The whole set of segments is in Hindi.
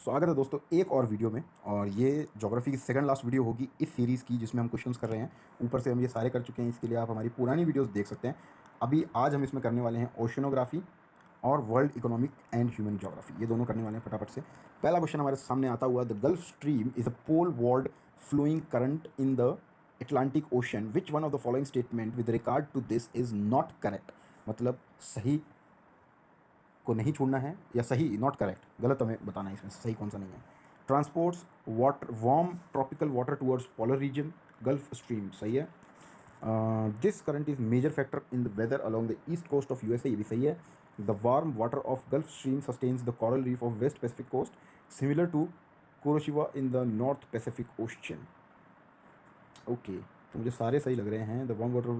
स्वागत है दोस्तों एक और वीडियो में। और ये ज्योग्राफी की सेकंड लास्ट वीडियो होगी इस सीरीज़ की, जिसमें हम क्वेश्चंस कर रहे हैं। ऊपर से हम ये सारे कर चुके हैं, इसके लिए आप हमारी पुरानी वीडियोस देख सकते हैं। अभी आज हम इसमें करने वाले हैं ओशनोग्राफी और world economic and human geography, ये दोनों करने वाले हैं फटाफट से। पहला क्वेश्चन हमारे सामने आता हुआ, the Gulf Stream is a poleward flowing current in the Atlantic Ocean. Which one of the following statement with regard to this is not correct? मतलब सही को नहीं छोड़ना है या सही नॉट करेक्ट, गलत हमें बताना है इसमें सही कौन सा नहीं है। Transports water warm tropical water towards polar region, gulf stream सही है। This current is major factor in the weather along the east coast of USA, ये भी सही है। The warm water of Gulf Stream sustains the coral reef of west Pacific coast similar to Kuroshio in the north Pacific ocean. Okay, तो मुझे सारे सही लग रहे हैं। द वार्म वाटर,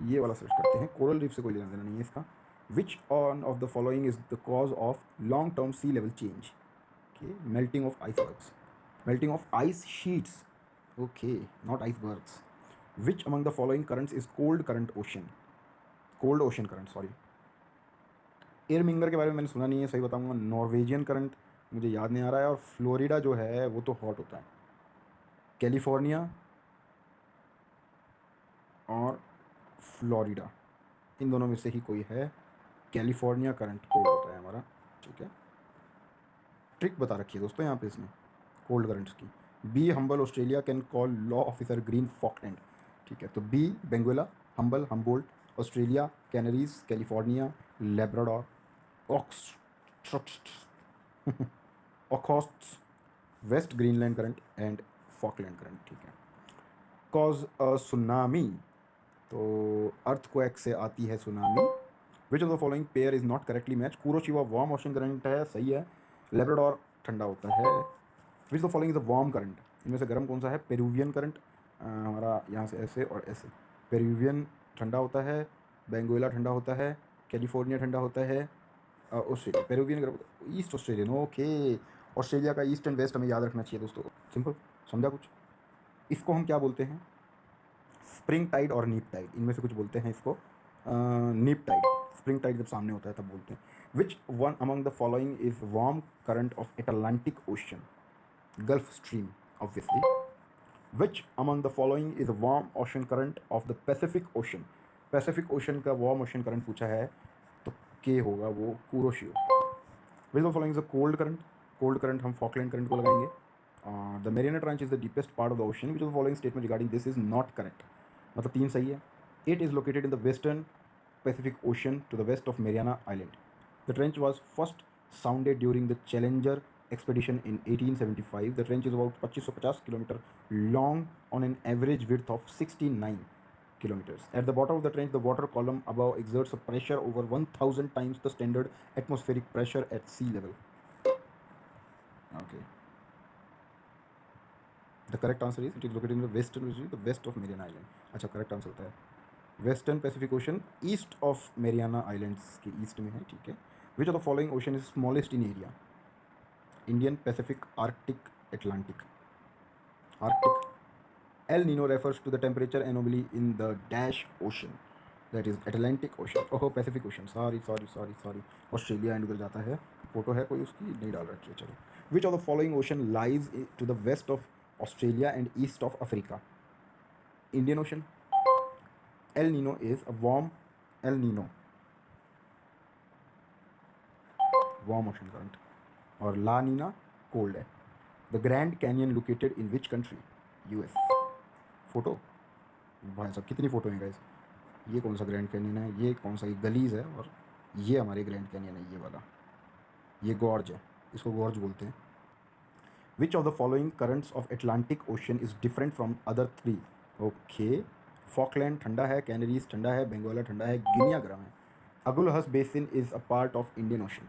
ये वाला सर्च करते हैं। कोरल रीफ से कोई लेना देना नहीं है इसका। Which one of the following is the cause of long term sea level change? Okay, melting of icebergs, melting of ice sheets. Okay, not icebergs. Which among the following currents is cold current ocean? Cold ocean current, sorry. Irminger के बारे में मैंने सुना नहीं है, सही बताऊंगा। नॉर्वेजियन करंट मुझे याद नहीं आ रहा है। और फ्लोरिडा जो है वो तो हॉट होता है। कैलिफोर्निया और फ्लोरिडा, इन दोनों में से ही कोई है। कैलिफोर्निया करंट कोल्ड होता है हमारा, ठीक है। ट्रिक बता रखी है दोस्तों यहाँ पे इसने कोल्ड करंट्स की। B humble Australia can call law officer green Falkland, ठीक है। तो B Benguela, humble Humboldt, Australia Canaries, California Labrador, Okhotsk, west Greenland current and Falkland current, ठीक है। कॉज अ सुनामी, तो अर्थक्वेक से आती है tsunami. Which of the following pair is not correctly match? Kuroshio warm ocean current है, सही है। लेब्राडोर ठंडा होता है। Which the following is the warm current? इनमें से गर्म कौन सा है? पेरुवियन करंट, हमारा यहाँ से ऐसे और ऐसे। पेरुवियन ठंडा होता है, बेंगुएला ठंडा होता है, कैलिफोर्निया ठंडा होता है, ऑस्ट्रेलिया पेरुवियन गर्म, ईस्ट ऑस्ट्रेलियन। ओके, ऑस्ट्रेलिया का ईस्ट एंड वेस्ट हमें याद रखना चाहिए दोस्तों। सिंपल, समझा कुछ? इसको हम क्या बोलते हैं? स्प्रिंग टाइड और नीप टाइड, इनमें से कुछ बोलते हैं इसको। नीप टाइड, स्प्रिंग टाइड जब सामने होता है तब बोलते हैं। Which one among the following is warm current of Atlantic ocean? Gulf stream obviously. Which among the following is warm ocean current of the Pacific ocean? Pacific ocean का वार्म ओशन करंट पूछा है तो के होगा वो Kuroshio. Which the following is a cold current? Cold current हम फॉकलैंड करंट को लगाएंगे। The Merina tranche is the deepest part of the ocean. Which of the following statement regarding this is not correct? मतलब तीन सही है। It is located in the western Pacific ocean to the west of Mariana island. The trench was first sounded during the Challenger expedition in 1875. The trench is about 2550 kilometer long on an average width of 69 kilometers. At the bottom of the trench, the water column above exerts a pressure over 1000 times the standard atmospheric pressure at sea level. Okay. The correct answer is it is located in the western region, the west of Mariana Island. अच्छा, करेक्ट आंसर होता है western Pacific ocean east of Mariana islands के ईस्ट में है, ठीक है। विच of the following ocean is smallest in area? Indian, Pacific, Arctic, Atlantic. Arctic. El Nino refers to the temperature anomaly in the dash ocean, that is Atlantic Ocean। ओहो, Pacific ocean, sorry sorry sorry sorry, Australia and उधर जाता है। फोटो है कोई उसकी, नहीं डाल रखी है, चलो। Which of the following ocean lies to the west of Australia and east of Africa? Indian ocean. El Nino is a warm, El Nino warm ocean current, और ला नीना कोल्ड है। The Grand Canyon located in which country? US. Photo, भाई साहब कितनी फोटो हैं गाइस। ये कौन सा ग्रैंड कैनियन है? ये कौन सा, ये गलीज है, और ये हमारे ग्रैंड कैनियन है, ये वाला। ये गॉर्ज है, इसको गॉर्ज बोलते हैं। विच of the following currents of Atlantic ocean is different from other three? Okay, Falkland ठंडा है, कैनरीज ठंडा है, बेंगोला ठंडा है, गिनिया गर्म है। Agulhas basin is a part of Indian ocean.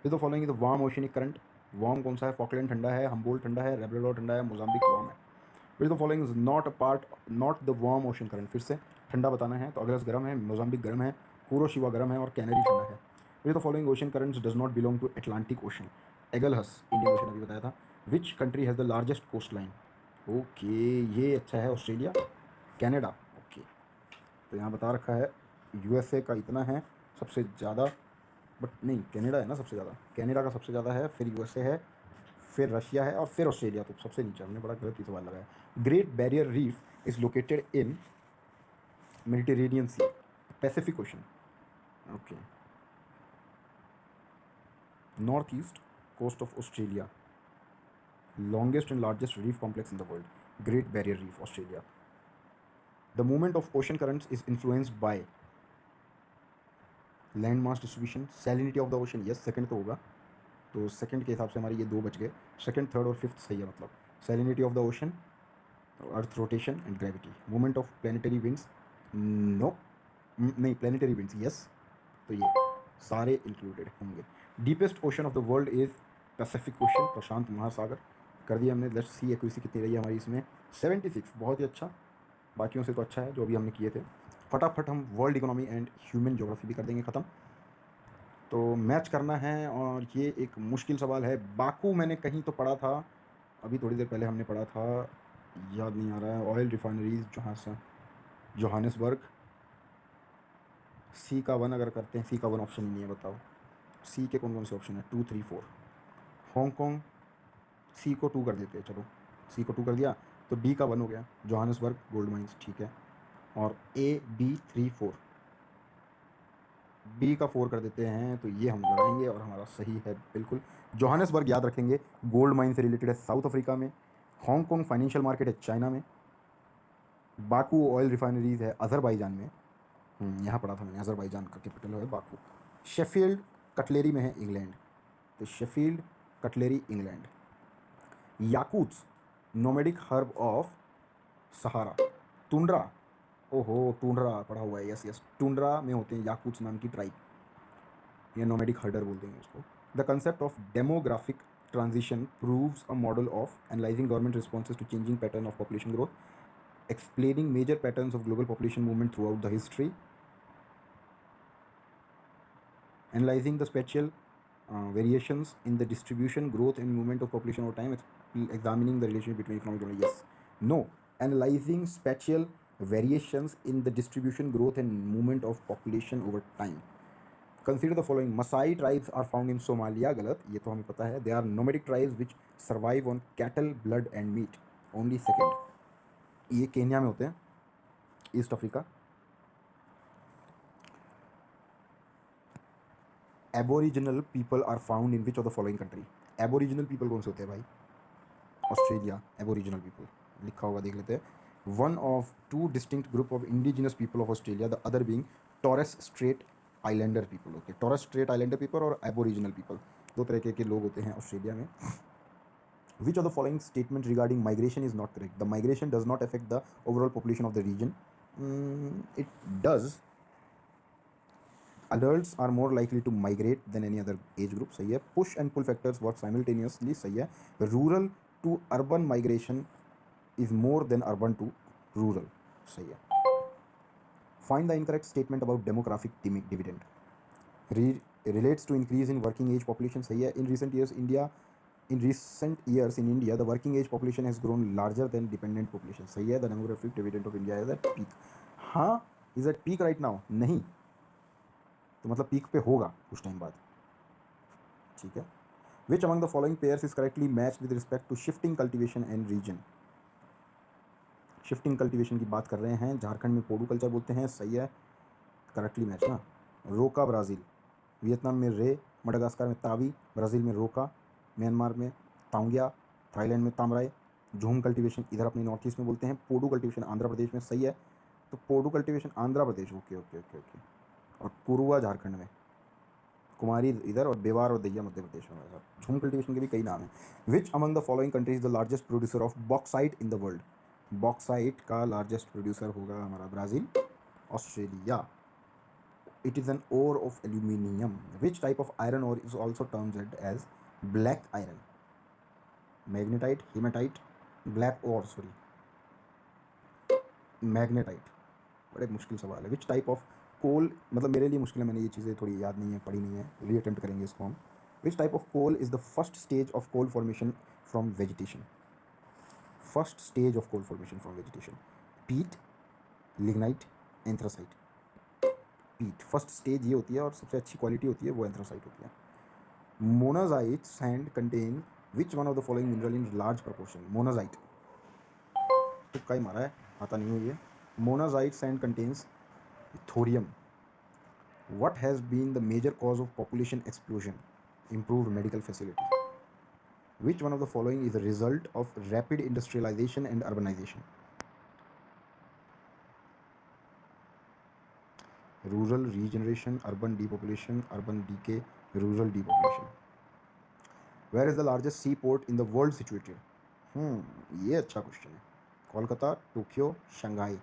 Which the following is the warm oceanic current? Warm कौन सा है? फॉकलैंड ठंडा है, हम्बोल्ट ठंडा है, लेब्राडोर ठंडा है, मोजाम्बिक वार्म है। Which the following is not a part, not the warm ocean current? फिर से ठंडा बताना है तो अगलस गर्म है, मोजाम्बिक गर्म है, कुरोशिवा गर्म है, और कैनरी ठंडा है। Which the following ocean currents does not belong to Atlantic ocean? Agulhas Indian ocean अभी बताया था। Which country has the largest coast line? Okay, ये अच्छा है, ऑस्ट्रेलिया, कैनेडा। ओके, तो यहाँ बता रखा है यूएसए का इतना है सबसे ज़्यादा बट नहीं, कनाडा है ना सबसे ज़्यादा, कनाडा का सबसे ज़्यादा है, फिर यूएसए है, फिर रशिया है और फिर ऑस्ट्रेलिया, तो सबसे नीचे। हमने बड़ा गलत ही सवाल लगाया। Great Barrier Reef is located in Mediterranean sea, Pacific ocean. Okay. North east coast of Australia, longest and largest reef complex in the world, Great Barrier Reef, Australia. The movement of ocean currents is influenced by land mass distribution, salinity of the ocean, yes, second तो होगा, तो सेकंड के हिसाब से हमारे ये दो बच गए, सेकंड थर्ड और फिफ्थ सही है। मतलब salinity of the ocean, earth rotation and gravity, movement of planetary winds, no, नहीं, प्लानिटरी विंड्स यस, तो ये सारे इंक्लूडेड होंगे। Deepest ocean of the world is Pacific ocean, प्रशांत महासागर, कर दिया हमने। लेट्स सी एक्यूरेसी कितनी रही है हमारी इसमें, 76, बहुत ही अच्छा, बाकियों से तो अच्छा है जो अभी हमने किए थे। फटाफट हम world economy and human geography भी कर देंगे ख़त्म। तो मैच करना है, और ये एक मुश्किल सवाल है। बाकू मैंने कहीं तो पढ़ा था, अभी थोड़ी देर पहले हमने पढ़ा था, याद नहीं आ रहा है। ऑयल रिफाइनरीज जहाँ से, जोहानिसबर्ग, सी का वन अगर करते हैं, सी का वन ऑप्शन ही नहीं है, बताओ सी के कौन कौन से ऑप्शन है, 2 3 4। हांगकॉन्ग, सी को 2 कर देते हैं, चलो सी को 2 कर दिया, तो डी का 1 हो गया, जोहानिसबर्ग गोल्ड माइंस, ठीक है। और ए बी 3 4, बी का 4 कर देते हैं, तो ये हम लगाएंगे और हमारा सही है बिल्कुल। जोहानिसबर्ग याद रखेंगे, गोल्ड माइन से रिलेटेड है, साउथ अफ्रीका में। हांगकॉन्ग फाइनेंशियल मार्केट है, चाइना में। बाकू ऑयल रिफाइनरीज है, अजरबैजान में। यहाँ पढ़ा था मैंने, अजरबैजान का कैपिटल है बाकू। शेफील्ड कटलेरी में है, इंग्लैंड, तो Sheffield cutlery England. Yakuts nomadic herb of Sahara, tundra, ओहो टुंड्रा पढ़ा हुआ है, यस यस, टुंड्रा में होते हैं याकूत्स नाम की ट्राइब, या नोमैडिक हर्डर बोलते हैं उसको। The concept of demographic transition proves a model of analysing government responses to changing pattern of population growth, explaining major patterns of global population movement throughout the history, analyzing the spatial variations in the distribution, growth and movement of population over time, examining the relationship between economic development. Yes, no, analyzing spatial variations in the distribution, growth and movement of population over time. Consider the following. Maasai tribes are found in Somalia, गलत, ये तो हमें पता है। They are nomadic tribes which survive on cattle, blood and meat. Only second, ये केन्या में होते हैं, east Africa. Aboriginal people are found in which of the following country. Aboriginal people कौन से होते हैं भाई, ऑस्ट्रेलिया। एबोरिजिनल पीपल लिखा होगा, देख लेते हैं। One of two distinct group of indigenous people of Australia, the other being Torres Strait Islander people. Okay, Torres Strait Islander people और एबोरिजिनल पीपल, दो तरह के लोग होते हैं ऑस्ट्रेलिया में। Which of the following statement regarding migration is not correct? The migration does not affect the overall population of the region. It does. Adults are more likely to migrate than any other age group, सही है। Push and pull factors work simultaneously, सही है। Rural to urban migration is more than urban to rural, सही है। Find the incorrect statement about demographic dividend. Relates to increase in working age population, सही है। In recent years in India, the working age population has grown larger than dependent population, सही है। The demographic dividend of India is at peak. हाँ, is at peak right now? नहीं, तो मतलब पीक पे होगा कुछ टाइम बाद, ठीक है। Which among the following pairs is correctly matched with respect to shifting cultivation and region? Shifting cultivation की बात कर रहे हैं, झारखंड में पोडू कल्चर बोलते हैं, सही है, करेक्टली मैच ना। रोका ब्राज़ील, वियतनाम में रे, मडागास्कर में तावी, ब्राज़ील में रोका, म्यांमार में तांगिया, थाईलैंड में तामराई। झूम कल्टीवेशन इधर अपने नॉर्थ ईस्ट में बोलते हैं। पोडू कल्टीवेशन आंध्र प्रदेश में, सही है। तो Podu cultivation Andhra Pradesh, okay okay okay okay. और कुरुआ झारखंड में, कुमारी इधर, और बेवार और दैया मध्य प्रदेश में। झूम कल्टीवेशन के भी कई नाम हैं। विच among the following countries the largest producer of bauxite in the world? Bauxite का लार्जेस्ट प्रोड्यूसर होगा हमारा Brazil, Australia. It is an ore of aluminium. Which type of iron ore is also termed as black iron? Magnetite, hematite, black ore, sorry, magnetite. बड़े मुश्किल सवाल है। विच टाइप ऑफ कोल, मतलब मेरे लिए मुश्किल है, मैंने ये चीज़ें थोड़ी याद नहीं है, पढ़ी नहीं है, रीअटेम्प्ट करेंगे इसको हम। Which type of coal is the first stage of coal formation from vegetation? First stage of coal formation from vegetation, peat, lignite, anthracite. Peat, first stage ये होती है और सबसे अच्छी क्वालिटी होती है वो एंथ्रासाइट होती है। Monazite sand contain which one of the following mineral in large proportion. Monazite तुक्का ही मारा है, आता नहीं है ये। Monazite sand contains thorium. What has been the major cause of population explosion? Improved medical facility. Which one of the following is a result of rapid industrialization and urbanization? Rural regeneration, urban depopulation, urban decay, rural depopulation. Where is the largest seaport in the world situated? ये अच्छा क्वेश्चन है। Kolkata, Tokyo, Shanghai.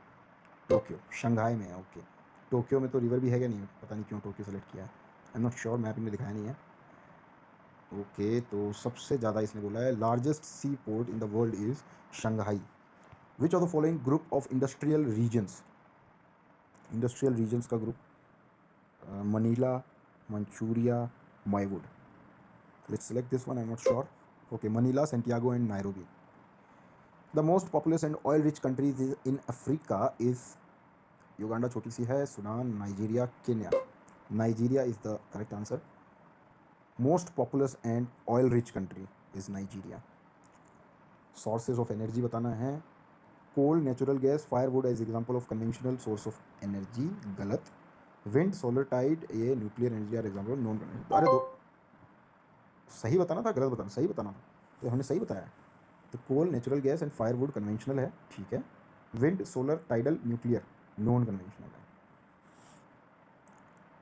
Tokyo, Shanghai में है, ओके। टोक्यो में तो रिवर भी है क्या नहीं, पता नहीं क्यों टोक्यो सेलेक्ट किया है। आई एम नॉट श्योर, मैप में दिखाया नहीं है। ओके, तो सबसे ज़्यादा इसने बोला है largest sea port in the world is Shanghai. Which of the following group of industrial regions? Industrial regions का group Manila, Manchuria, Maywood. Let's select this one, I am not sure. Okay, Manila, Santiago and Nairobi. The most populous and oil rich countries in Africa is, Uganda छोटी सी है, Sudan, Nigeria, Kenya. Nigeria is the correct answer. Most populous and oil rich country is Nigeria. Sources of energy बताना है। Coal, natural gas, firewood as example of conventional source of energy, गलत। विंड, सोलर, टाइड, ये nuclear energy are example of non conventional. अरे दो सही बताना था, गलत बताना, सही बताना था, तो हमने सही बताया। तो coal, natural gas and firewood conventional है, ठीक है। Wind, solar, tidal, nuclear non conventional है,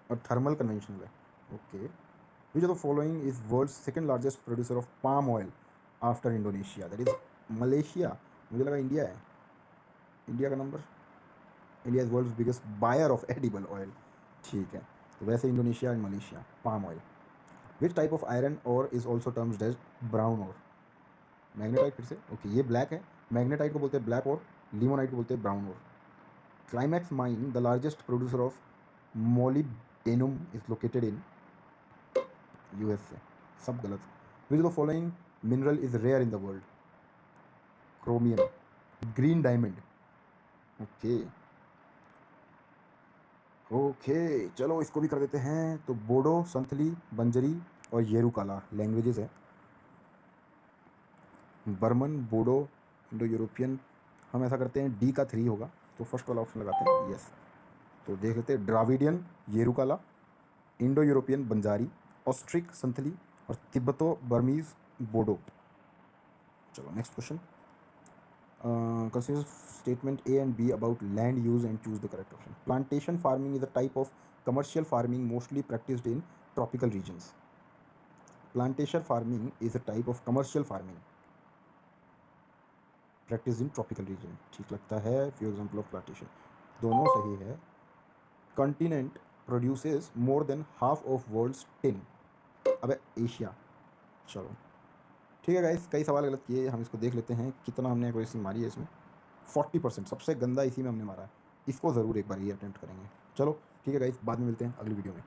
और थर्मल कन्वेंशनल है, okay. Which of the following is world second largest producer of palm oil after Indonesia? That is Malaysia. मुझे लगा इंडिया है। इंडिया का number, India is world biggest buyer of edible oil, ठीक है। तो वैसे Indonesia and Malaysia, palm oil. Which type of iron और is also terms as brown और? मैग्नेटाइट, फिर से ओके, ये ब्लैक है। मैग्नेटाइट को बोलते हैं ब्लैक और, लिमोनाइट को बोलते हैं ब्राउन और। Climax mine, the largest producer of molybdenum, is located in USA. सब गलत। Which of the following mineral is rare in the world? Chromium, green diamond, okay. Okay चलो इसको भी कर देते हैं। तो बोडो, संथली, बंजरी और येरुकाला लैंग्वेजेस है। Burman, Bodo, Indo European. हम ऐसा करते हैं डी का 3 होगा, तो फर्स्ट वाला ऑप्शन लगाते हैं, यस। तो देख लेते हैं, Dravidian Yerukala, Indo European Banjari, Austric Santhali और तिब्बतो बर्मीज बोडो। चलो next question. Consider statement A and B about land use and choose the correct option. Plantation farming is a type of commercial farming mostly practiced in tropical regions. Plantation farming is a type of commercial farming practiced in tropical region. ठीक लगता है, few example of plantation. दोनों सही है। Continent produces more than half of world's tin. अबे एशिया। चलो ठीक है गाइस, कई सवाल गलत किए, हम इसको देख लेते हैं कितना हमने एक्यूरेसी मारी है इसमें। 40%, सबसे गंदा इसी में हमने मारा है। इसको ज़रूर एक बार ये अटेम्प्ट करेंगे। चलो ठीक है गाइस, बाद में मिलते हैं अगली वीडियो में।